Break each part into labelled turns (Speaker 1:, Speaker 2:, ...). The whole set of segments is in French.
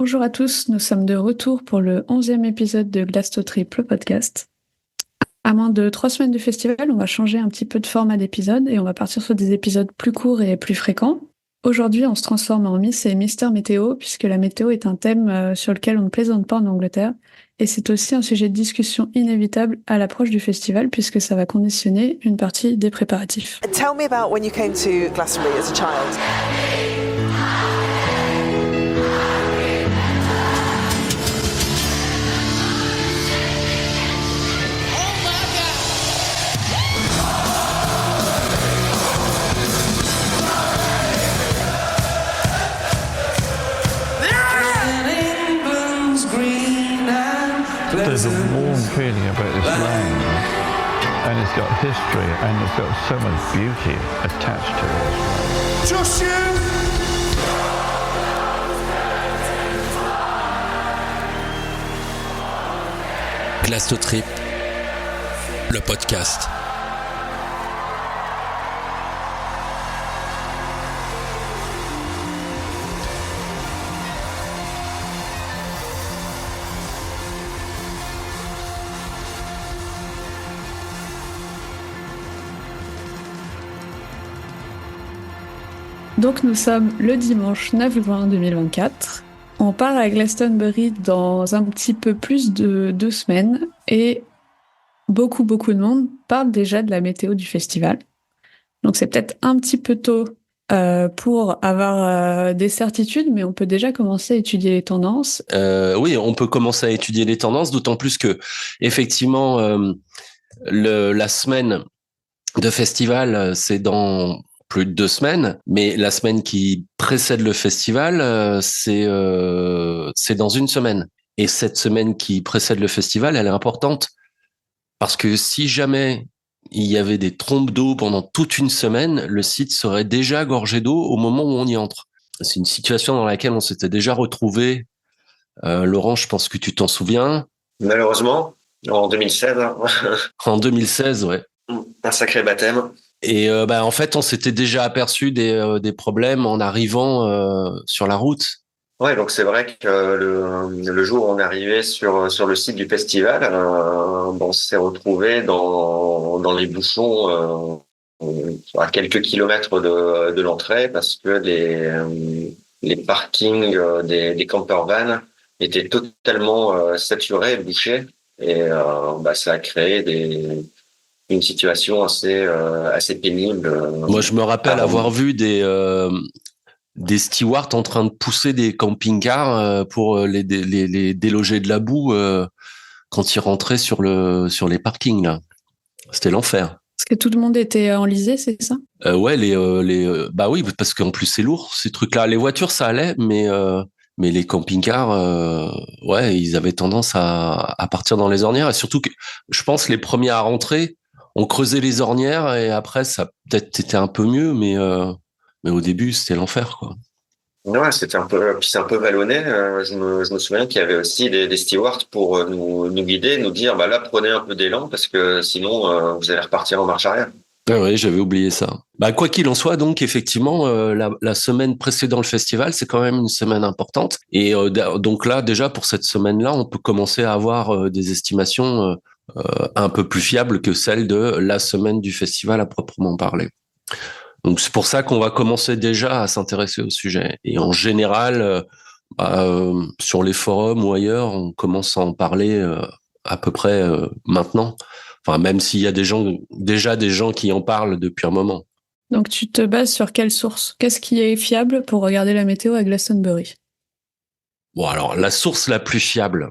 Speaker 1: Bonjour à tous, nous sommes de retour pour le 11e épisode de Glasto Trip, le podcast. À moins de 3 semaines du festival, on va changer un petit peu de format d'épisode et on va partir sur des épisodes plus courts et plus fréquents. Aujourd'hui, on se transforme en Miss et Mister Météo, puisque la météo est un thème sur lequel on ne plaisante pas en Angleterre. Et c'est aussi un sujet de discussion inévitable à l'approche du festival, puisque ça va conditionner une partie des préparatifs.
Speaker 2: Tell me about when you came to Glastonbury as a child.
Speaker 3: There's a warm feeling about this land, and it's got history, and it's got so much beauty attached to it.
Speaker 4: Just you!
Speaker 5: Glasto Trip, le podcast.
Speaker 1: Donc nous sommes le dimanche 9 juin 2024. On part à Glastonbury dans un petit peu plus de 2 semaines et beaucoup de monde parle déjà de la météo du festival. Donc c'est peut-être un petit peu tôt pour avoir des certitudes, mais on peut déjà commencer à étudier les tendances.
Speaker 6: Oui, on peut commencer à étudier les tendances, d'autant plus que effectivement la semaine de festival, c'est dans plus de 2 semaines, mais la semaine qui précède le festival, c'est dans 1 semaine. Et cette semaine qui précède le festival, elle est importante parce que si jamais il y avait des trompes d'eau pendant toute 1 semaine, le site serait déjà gorgé d'eau au moment où on y entre. C'est une situation dans laquelle on s'était déjà retrouvé. Laurent, je pense que tu t'en souviens.
Speaker 7: Malheureusement, en 2016.
Speaker 6: En 2016, ouais.
Speaker 7: Un sacré baptême.
Speaker 6: Et en fait, on s'était déjà aperçu des problèmes en arrivant sur la route.
Speaker 7: Ouais, donc c'est vrai que le jour où on est arrivé sur le site du festival, on s'est retrouvé dans les bouchons à quelques kilomètres de l'entrée parce que les parkings des campervans étaient totalement saturés, bouchés, et ça a créé une situation assez pénible.
Speaker 6: Moi, je me rappelle avoir vu des stewards en train de pousser des camping-cars pour les déloger de la boue quand ils rentraient sur les parkings là. C'était l'enfer.
Speaker 1: Est-ce que tout le monde était enlisé, c'est ça?
Speaker 6: Ouais, bah oui, parce qu'en plus c'est lourd ces trucs-là. Les voitures ça allait, mais les camping-cars, ouais, ils avaient tendance à partir dans les ornières. Et surtout que je pense les premiers à rentrer, on creusait les ornières et après ça peut-être était un peu mieux, mais au début c'était l'enfer quoi.
Speaker 7: Ouais, c'est un peu vallonné. Je me souviens qu'il y avait aussi des stewards pour nous guider, nous dire là prenez un peu d'élan parce que sinon vous allez repartir en marche arrière.
Speaker 6: Ah ouais, j'avais oublié ça. Quoi qu'il en soit, donc effectivement, la semaine précédant le festival, c'est quand même une semaine importante. Et donc là, déjà pour cette semaine-là, on peut commencer à avoir des estimations un peu plus fiables que celles de la semaine du festival à proprement parler. Donc c'est pour ça qu'on va commencer déjà à s'intéresser au sujet. Et en général, sur les forums ou ailleurs, on commence à en parler à peu près maintenant. Enfin, même s'il y a déjà des gens qui en parlent depuis un moment.
Speaker 1: Donc tu te bases sur quelle source? Qu'est-ce qui est fiable pour regarder la météo à Glastonbury?
Speaker 6: Bon, alors la source la plus fiable,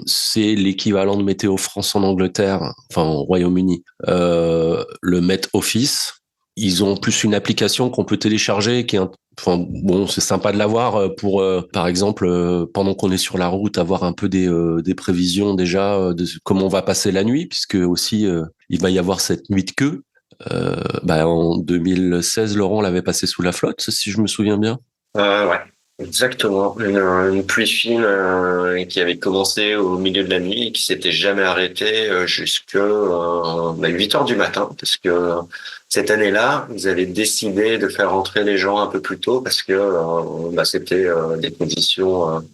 Speaker 6: c'est l'équivalent de Météo France en Angleterre, enfin au Royaume-Uni, le Met Office. Ils ont plus une application qu'on peut télécharger, c'est sympa de l'avoir pour, par exemple, pendant qu'on est sur la route, avoir un peu des prévisions déjà de comment on va passer la nuit, puisque aussi il va y avoir cette nuit de queue. En 2016, Laurent l'avait passé sous la flotte, si je me souviens bien.
Speaker 7: Ouais. Exactement, une pluie fine qui avait commencé au milieu de la nuit et qui s'était jamais arrêtée jusque 8 heures du matin, parce que cette année-là, ils avaient décidé de faire rentrer les gens un peu plus tôt parce que c'était des conditions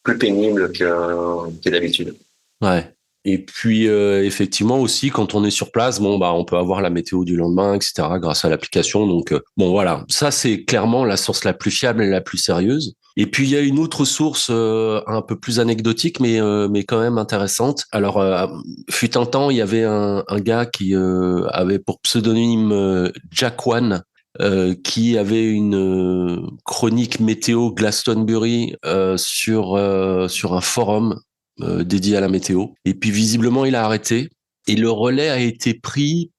Speaker 7: plus pénibles que d'habitude.
Speaker 6: Ouais. Et puis effectivement aussi quand on est sur place, on peut avoir la météo du lendemain, etc. grâce à l'application. Donc voilà, ça c'est clairement la source la plus fiable et la plus sérieuse. Et puis il y a une autre source un peu plus anecdotique, mais quand même intéressante. Alors fut un temps, il y avait un gars qui avait pour pseudonyme Jack One. Qui avait une chronique météo Glastonbury sur un forum dédié à la météo. Et puis visiblement, il a arrêté. Et le relais a été pris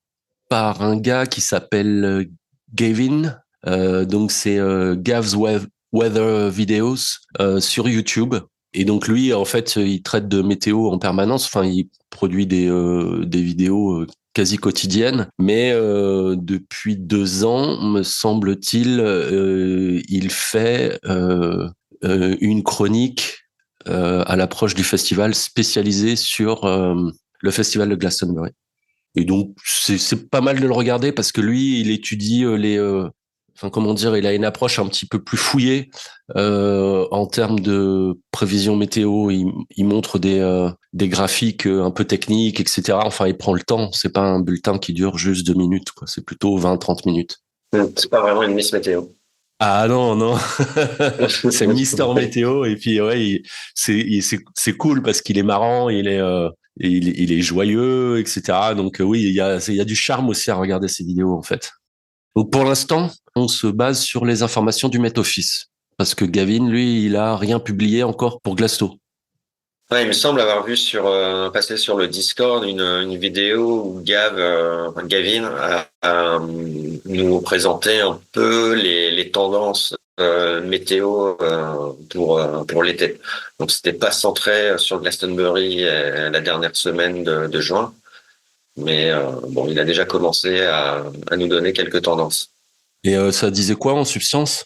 Speaker 6: par un gars qui s'appelle Gavin. Donc c'est Gav's Weather Videos sur YouTube. Et donc lui, en fait, il traite de météo en permanence. Enfin, il produit des vidéos quasi quotidiennes. Mais depuis 2 ans, me semble-t-il, il fait une chronique à l'approche du festival spécialisé sur le festival de Glastonbury. Et donc c'est pas mal de le regarder parce que lui il étudie il a une approche un petit peu plus fouillée en termes de prévision météo. Il montre des graphiques un peu techniques, etc. Enfin, il prend le temps. C'est pas un bulletin qui dure juste 2 minutes, quoi. C'est plutôt 20-30 minutes.
Speaker 7: C'est pas vraiment une Miss Météo.
Speaker 6: Ah non, non, c'est Mister Météo et puis ouais, c'est cool parce qu'il est marrant, il est joyeux, etc. Donc oui, il y a du charme aussi à regarder ces vidéos en fait. Donc pour l'instant, on se base sur les informations du Met Office parce que Gavin, lui, il a rien publié encore pour Glasto.
Speaker 7: Ouais, il me semble avoir vu passer sur le Discord une vidéo où Gavin nous présentait un peu les tendances météo pour l'été. Donc c'était pas centré sur Glastonbury la dernière semaine de juin, mais il a déjà commencé à nous donner quelques tendances.
Speaker 6: Et ça disait quoi en substance ?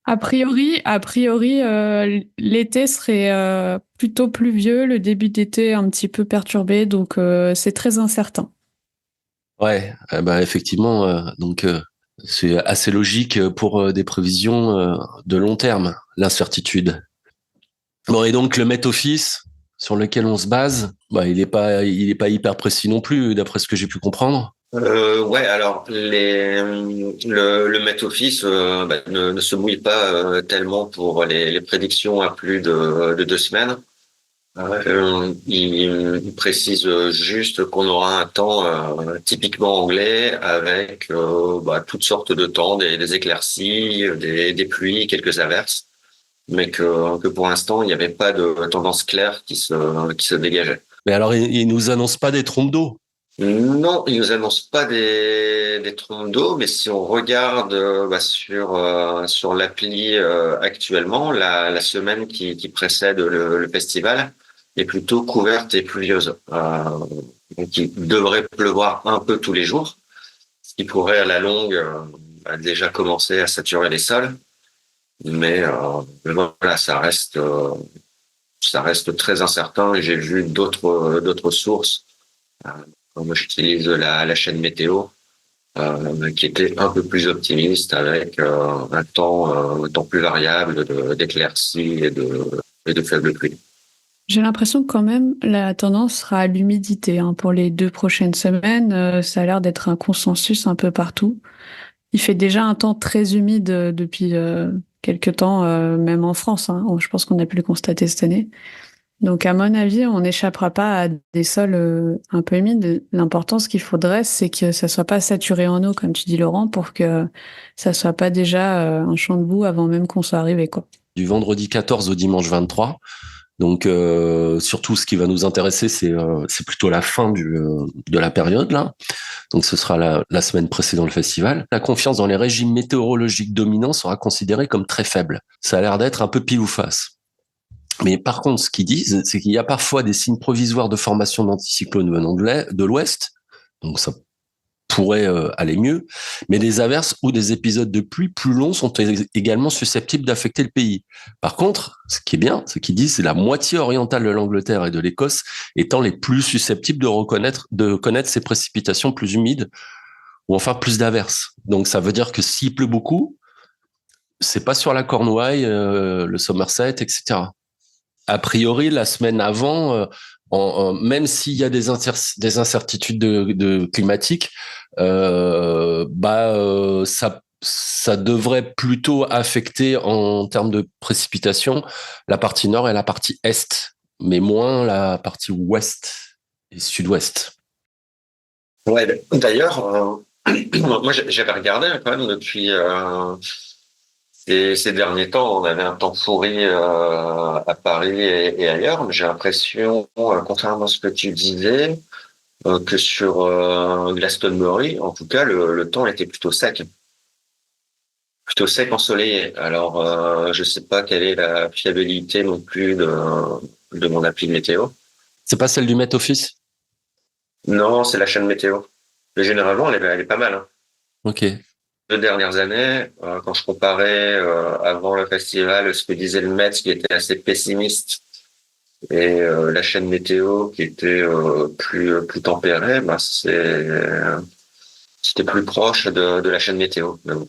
Speaker 1: A priori, l'été serait plutôt pluvieux, le début d'été un petit peu perturbé, donc c'est très incertain.
Speaker 6: Ouais, effectivement, c'est assez logique pour des prévisions de long terme, l'incertitude. Bon, et donc le Met Office sur lequel on se base, il est pas hyper précis non plus, d'après ce que j'ai pu comprendre.
Speaker 7: Ouais, alors le Met Office ne se mouille pas tellement pour les prédictions à plus de 2 semaines. Il précise juste qu'on aura un temps typiquement anglais avec toutes sortes de temps, des éclaircies, des pluies, quelques averses, mais que pour l'instant il n'y avait pas de tendance claire qui se dégageait.
Speaker 6: Mais alors il nous annonce pas des trompes d'eau.
Speaker 7: Non, il nous annonce pas des trompes d'eau, mais si on regarde sur l'appli actuellement, la semaine qui précède le festival est plutôt couverte et pluvieuse. Donc il devrait pleuvoir un peu tous les jours, ce qui pourrait à la longue déjà commencer à saturer les sols. Mais voilà, ça reste très incertain. Et j'ai vu d'autres sources. Moi, j'utilise la chaîne météo, qui était un peu plus optimiste avec un temps plus variable d'éclaircies et de faibles pluies.
Speaker 1: J'ai l'impression que quand même la tendance sera à l'humidité pour les 2 prochaines semaines. Ça a l'air d'être un consensus un peu partout. Il fait déjà un temps très humide depuis quelques temps, même en France. Je pense qu'on a pu le constater cette année. Donc, à mon avis, on n'échappera pas à des sols un peu humides. L'important, ce qu'il faudrait, c'est que ça soit pas saturé en eau, comme tu dis, Laurent, pour que ça soit pas déjà un champ de boue avant même qu'on soit arrivé, quoi.
Speaker 6: Du vendredi 14 au dimanche 23. Donc, surtout, ce qui va nous intéresser, c'est plutôt la fin de la période, là. Donc, ce sera la semaine précédant le festival. La confiance dans les régimes météorologiques dominants sera considérée comme très faible. Ça a l'air d'être un peu pile ou face. Mais par contre, ce qu'ils disent, c'est qu'il y a parfois des signes provisoires de formation d'anticyclones venant de l'ouest. Donc ça pourrait aller mieux, mais des averses ou des épisodes de pluie plus longs sont également susceptibles d'affecter le pays. Par contre, ce qui est bien, ce qu'ils disent, c'est la moitié orientale de l'Angleterre et de l'Écosse étant les plus susceptibles de connaître ces précipitations plus humides ou enfin plus d'averses. Donc ça veut dire que s'il pleut beaucoup, c'est pas sur la Cornouaille, le Somerset, etc. A priori, la semaine avant, même s'il y a des incertitudes climatiques, ça devrait plutôt affecter en termes de précipitations la partie nord et la partie est, mais moins la partie ouest et sud-ouest.
Speaker 7: Ouais, d'ailleurs, moi j'avais regardé quand même depuis ces derniers temps, on avait un temps pourri à Paris et ailleurs, mais j'ai l'impression, contrairement à ce que tu disais, que sur Glastonbury, en tout cas, le temps était plutôt sec ensoleillé. Alors, je sais pas quelle est la fiabilité non plus de mon appli météo.
Speaker 6: C'est pas celle du Met Office?
Speaker 7: Non, c'est la chaîne météo. Mais généralement, elle est pas mal. Hein.
Speaker 6: Ok.
Speaker 7: 2 dernières années, quand je comparais avant le festival ce que disait le Met, qui était assez pessimiste, et la chaîne météo qui était plus tempérée, c'était plus proche de la chaîne météo. Mais bon.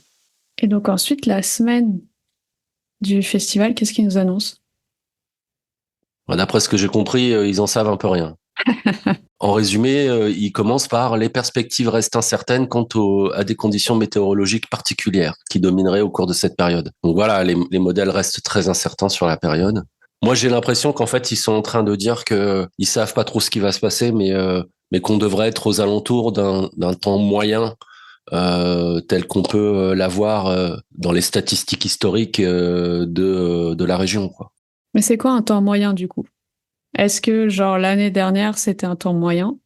Speaker 1: Et donc ensuite, la semaine du festival, qu'est-ce qu'ils nous annoncent?
Speaker 6: D'après ce que j'ai compris, ils en savent un peu rien. En résumé, ils commencent par les perspectives restent incertaines quant à des conditions météorologiques particulières qui domineraient au cours de cette période. Donc voilà, les modèles restent très incertains sur la période. Moi, j'ai l'impression qu'en fait, ils sont en train de dire que ils savent pas trop ce qui va se passer, mais qu'on devrait être aux alentours d'un temps moyen tel qu'on peut l'avoir dans les statistiques historiques de la région, quoi.
Speaker 1: Mais c'est quoi un temps moyen du coup? Est-ce que genre l'année dernière c'était un temps moyen?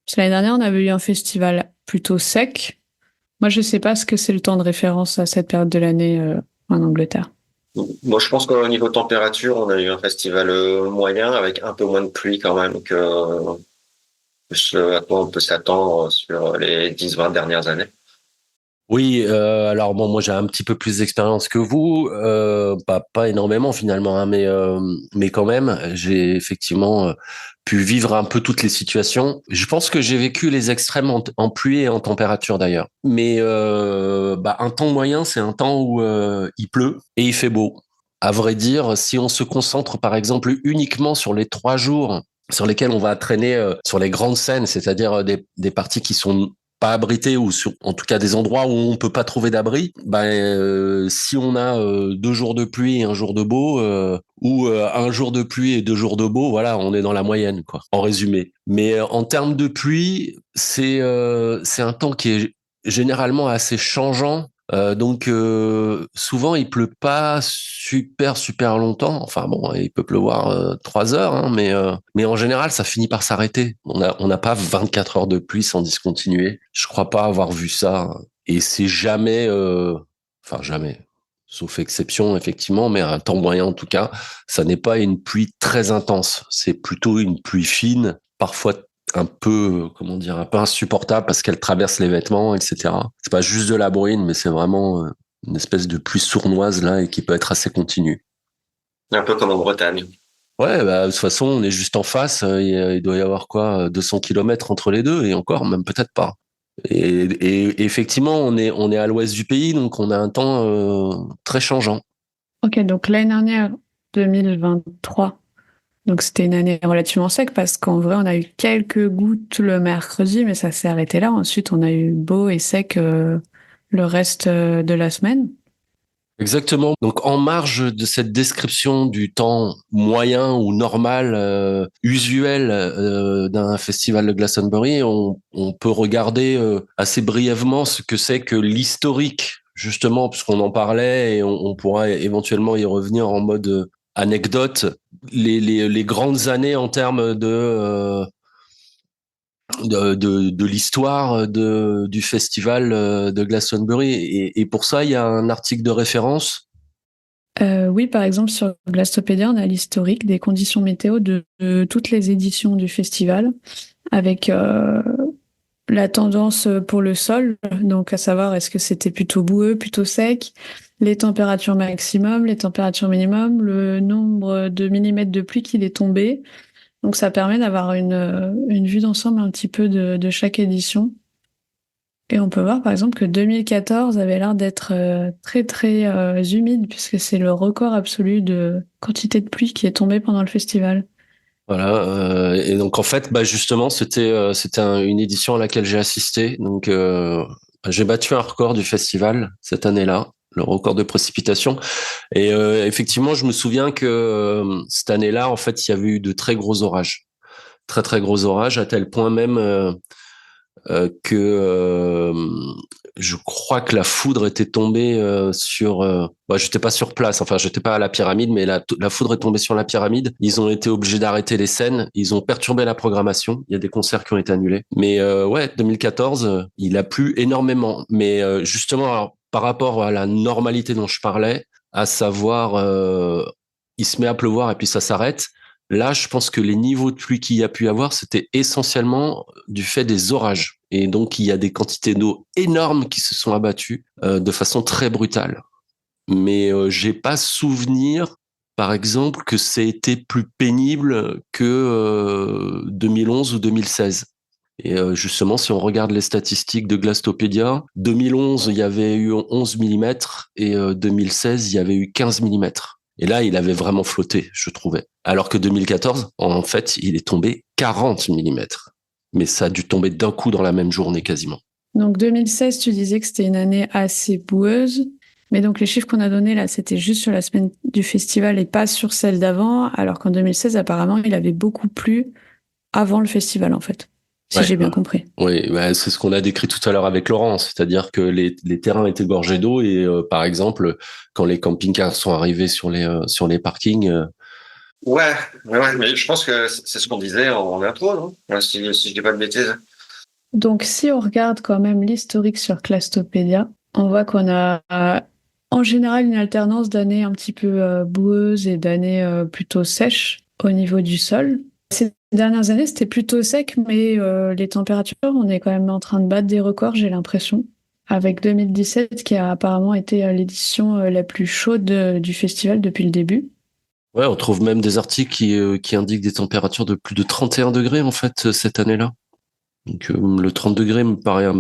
Speaker 1: Parce que l'année dernière on avait eu un festival plutôt sec. Moi je sais pas ce que c'est le temps de référence à cette période de l'année en Angleterre.
Speaker 7: Moi, je pense qu'au niveau température, on a eu un festival moyen avec un peu moins de pluie quand même que ce à quoi on peut s'attendre sur les 10-20 dernières années.
Speaker 6: Oui, alors bon, moi j'ai un petit peu plus d'expérience que vous, pas énormément finalement, hein, mais quand même, j'ai effectivement pu vivre un peu toutes les situations. Je pense que j'ai vécu les extrêmes en pluie et en température d'ailleurs. Mais un temps moyen, c'est un temps où il pleut et il fait beau. À vrai dire, si on se concentre par exemple uniquement sur les 3 jours sur lesquels on va traîner sur les grandes scènes, c'est-à-dire des parties qui sont pas abrités ou sur, en tout cas des endroits où on peut pas trouver d'abri, si on a 2 jours de pluie et un jour de beau, ou un jour de pluie et 2 jours de beau, voilà, on est dans la moyenne, quoi, en résumé. Mais en termes de pluie, c'est un temps qui est généralement assez changeant. Donc souvent il pleut pas super longtemps. Enfin bon, il peut pleuvoir 3 heures, hein, mais en général ça finit par s'arrêter. On n'a pas 24 heures de pluie sans discontinuer. Je crois pas avoir vu ça. Et c'est jamais, jamais, sauf exception effectivement, mais à un temps moyen en tout cas, ça n'est pas une pluie très intense. C'est plutôt une pluie fine, parfois un peu, un peu insupportable parce qu'elle traverse les vêtements, etc. C'est pas juste de la bruine, mais c'est vraiment une espèce de pluie sournoise là et qui peut être assez continue.
Speaker 7: Un peu comme en Bretagne.
Speaker 6: Ouais, de toute façon, on est juste en face. Il doit y avoir 200 kilomètres entre les deux et encore, même peut-être pas. Et effectivement, on est à l'ouest du pays, donc on a un temps très changeant.
Speaker 1: Ok, donc l'année dernière, 2023. Donc c'était une année relativement sec parce qu'en vrai on a eu quelques gouttes le mercredi mais ça s'est arrêté là. Ensuite on a eu beau et sec le reste de la semaine.
Speaker 6: Exactement. Donc en marge de cette description du temps moyen ou normal, usuel d'un festival de Glastonbury, on peut regarder assez brièvement ce que c'est que l'historique, justement, puisqu'on en parlait et on pourra éventuellement y revenir en mode anecdote, les grandes années en termes de l'histoire du festival de Glastonbury. Et pour ça, il y a un article de référence.
Speaker 1: Oui, par exemple, sur Glastopédia, on a l'historique des conditions météo de toutes les éditions du festival, avec la tendance pour le sol, donc à savoir est-ce que c'était plutôt boueux, plutôt sec, les températures maximum, les températures minimum, le nombre de millimètres de pluie qu'il est tombé. Donc ça permet d'avoir une vue d'ensemble un petit peu de chaque édition. Et on peut voir par exemple que 2014 avait l'air d'être très très humide puisque c'est le record absolu de quantité de pluie qui est tombée pendant le festival.
Speaker 6: Voilà, et donc en fait, justement, c'était une édition à laquelle j'ai assisté. Donc j'ai battu un record du festival cette année-là, le record de précipitation. Et effectivement, je me souviens que cette année-là, en fait, il y avait eu de très gros orages, très très gros orages, à tel point même que je crois que la foudre était tombée sur. J'étais pas sur place, enfin j'étais pas à la pyramide, mais la foudre est tombée sur la pyramide. Ils ont été obligés d'arrêter les scènes, ils ont perturbé la programmation. Il y a des concerts qui ont été annulés. Mais 2014, il a plu énormément. Mais justement, alors, par rapport à la normalité dont je parlais, à savoir, il se met à pleuvoir et puis ça s'arrête. Là, je pense que les niveaux de pluie qu'il y a pu avoir, c'était essentiellement du fait des orages. Et donc, il y a des quantités d'eau énormes qui se sont abattues de façon très brutale. Mais j'ai pas souvenir, par exemple, que ça a été plus pénible que 2011 ou 2016. Et justement, si on regarde les statistiques de Glastopédia, 2011, il y avait eu 11 mm et 2016, il y avait eu 15 mm. Et là, il avait vraiment flotté, je trouvais. Alors que 2014, en fait, il est tombé 40 mm. Mais ça a dû tomber d'un coup dans la même journée quasiment.
Speaker 1: Donc 2016, tu disais que c'était une année assez boueuse. Mais donc les chiffres qu'on a donnés là, c'était juste sur la semaine du festival et pas sur celle d'avant. Alors qu'en 2016, apparemment, il avait beaucoup plu avant le festival, en fait. Si j'ai bien compris.
Speaker 6: Oui, c'est ce qu'on a décrit tout à l'heure avec Laurent, c'est-à-dire que les terrains étaient gorgés d'eau et par exemple, quand les camping-cars sont arrivés sur les parkings.
Speaker 7: Ouais, mais je pense que c'est ce qu'on disait en intro, non? Si je dis pas de bêtises.
Speaker 1: Donc si on regarde quand même l'historique sur Glastopédia, on voit qu'on a en général une alternance d'années un petit peu boueuses et d'années plutôt sèches au niveau du sol. Ces dernières années, c'était plutôt sec, mais les températures, on est quand même en train de battre des records, j'ai l'impression, avec 2017 qui a apparemment été l'édition la plus chaude du festival depuis le début.
Speaker 6: Ouais, on trouve même des articles qui indiquent des températures de plus de 31 degrés en fait cette année-là. Donc le 30 degrés me paraît,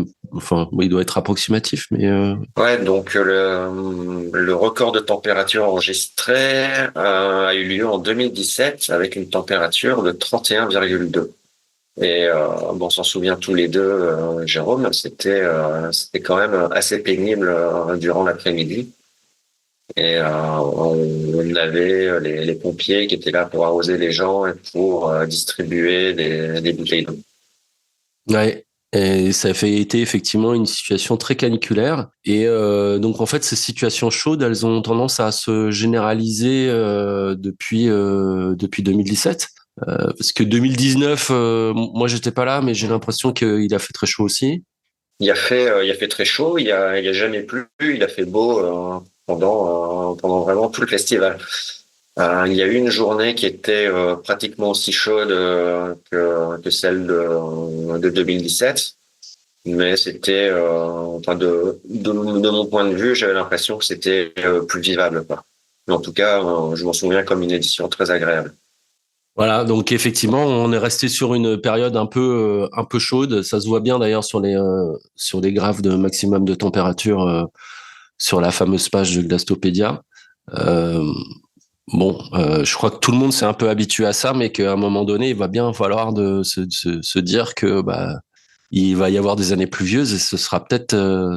Speaker 6: il doit être approximatif, mais.
Speaker 7: Ouais, donc le record de température enregistré a eu lieu en 2017 avec une température de 31,2. Et on s'en souvient tous les deux, Jérôme, c'était quand même assez pénible durant l'après-midi. Et on avait les pompiers qui étaient là pour arroser les gens et pour distribuer des bouteilles d'eau.
Speaker 6: Ouais. Et ça a été effectivement une situation très caniculaire. Et donc en fait, ces situations chaudes, elles ont tendance à se généraliser depuis 2017. Parce que 2019, moi j'étais pas là, mais j'ai l'impression qu'il a fait très chaud aussi.
Speaker 7: Il a fait très chaud. Il a jamais plu. Il a fait beau pendant vraiment tout le festival. Il y a eu une journée qui était pratiquement aussi chaude que celle de 2017, mais c'était de mon point de vue, j'avais l'impression que c'était plus vivable, quoi. Mais en tout cas, je m'en souviens comme une édition très agréable.
Speaker 6: Voilà, donc effectivement, on est resté sur une période un peu chaude. Ça se voit bien d'ailleurs sur les graphes de maximum de température sur la fameuse page de Glastopédia. Je crois que tout le monde s'est un peu habitué à ça, mais qu'à un moment donné, il va bien falloir se dire que il va y avoir des années pluvieuses et ce sera peut-être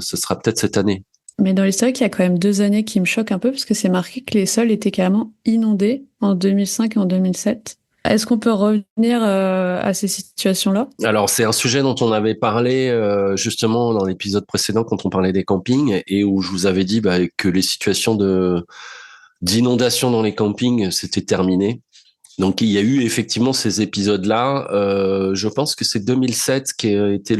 Speaker 6: cette année.
Speaker 1: Mais dans l'historique, il y a quand même 2 années qui me choquent un peu parce que c'est marqué que les sols étaient carrément inondés en 2005 et en 2007. Est-ce qu'on peut revenir à ces situations-là?
Speaker 6: Alors, c'est un sujet dont on avait parlé justement dans l'épisode précédent quand on parlait des campings et où je vous avais dit que les situations d'inondation dans les campings, c'était terminé. Donc, il y a eu effectivement ces épisodes-là. Je pense que c'est 2007 qui a été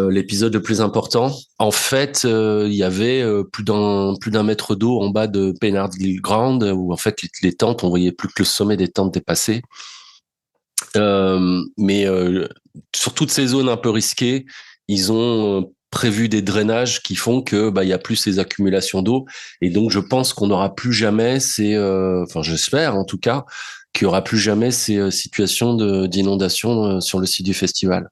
Speaker 6: l'épisode le plus important. En fait, il y avait plus d'un mètre d'eau en bas de Pennard Ground où en fait les tentes, on voyait plus que le sommet des tentes dépasser. Mais sur toutes ces zones un peu risquées, ils ont prévu des drainages qui font que il y a plus ces accumulations d'eau, et donc je pense qu'on n'aura plus jamais enfin j'espère en tout cas qu'il y aura plus jamais ces situations d'inondation sur le site du festival.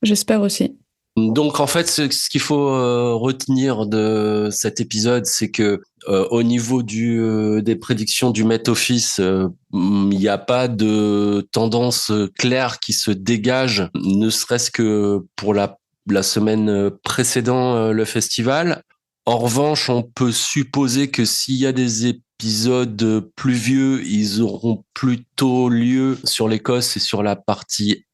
Speaker 1: J'espère aussi.
Speaker 6: Donc en fait, ce qu'il faut retenir de cet épisode, c'est que au niveau des prédictions du Met Office, il n'y a pas de tendance claire qui se dégage, ne serait-ce que pour la semaine précédant le festival. En revanche, on peut supposer que s'il y a des épisodes pluvieux, ils auront plutôt lieu sur l'Écosse et sur la partie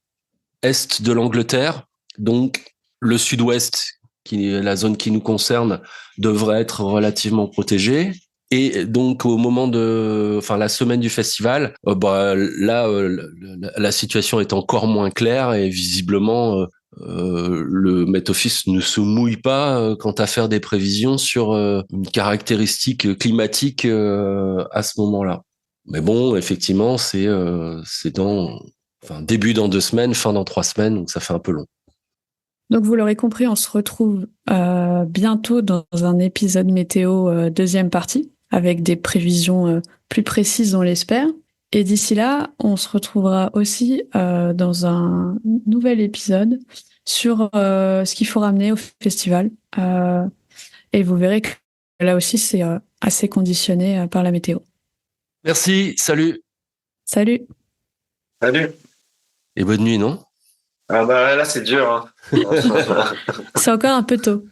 Speaker 6: est de l'Angleterre. Donc, le sud-ouest, qui est la zone qui nous concerne, devrait être relativement protégé. Et donc, au moment la semaine du festival, la situation est encore moins claire et visiblement, le Met Office ne se mouille pas quant à faire des prévisions sur une caractéristique climatique à ce moment-là. Mais bon, effectivement, c'est début dans 2 semaines, fin dans 3 semaines, donc ça fait un peu long.
Speaker 1: Donc vous l'aurez compris, on se retrouve bientôt dans un épisode météo deuxième partie, avec des prévisions plus précises, on l'espère. Et d'ici là, on se retrouvera aussi dans un nouvel épisode sur ce qu'il faut ramener au festival. Et vous verrez que là aussi, c'est assez conditionné par la météo.
Speaker 6: Merci, salut.
Speaker 1: Salut.
Speaker 7: Salut.
Speaker 6: Et bonne nuit, non?
Speaker 7: Ah bah là, c'est dur. Hein.
Speaker 1: C'est encore un peu tôt.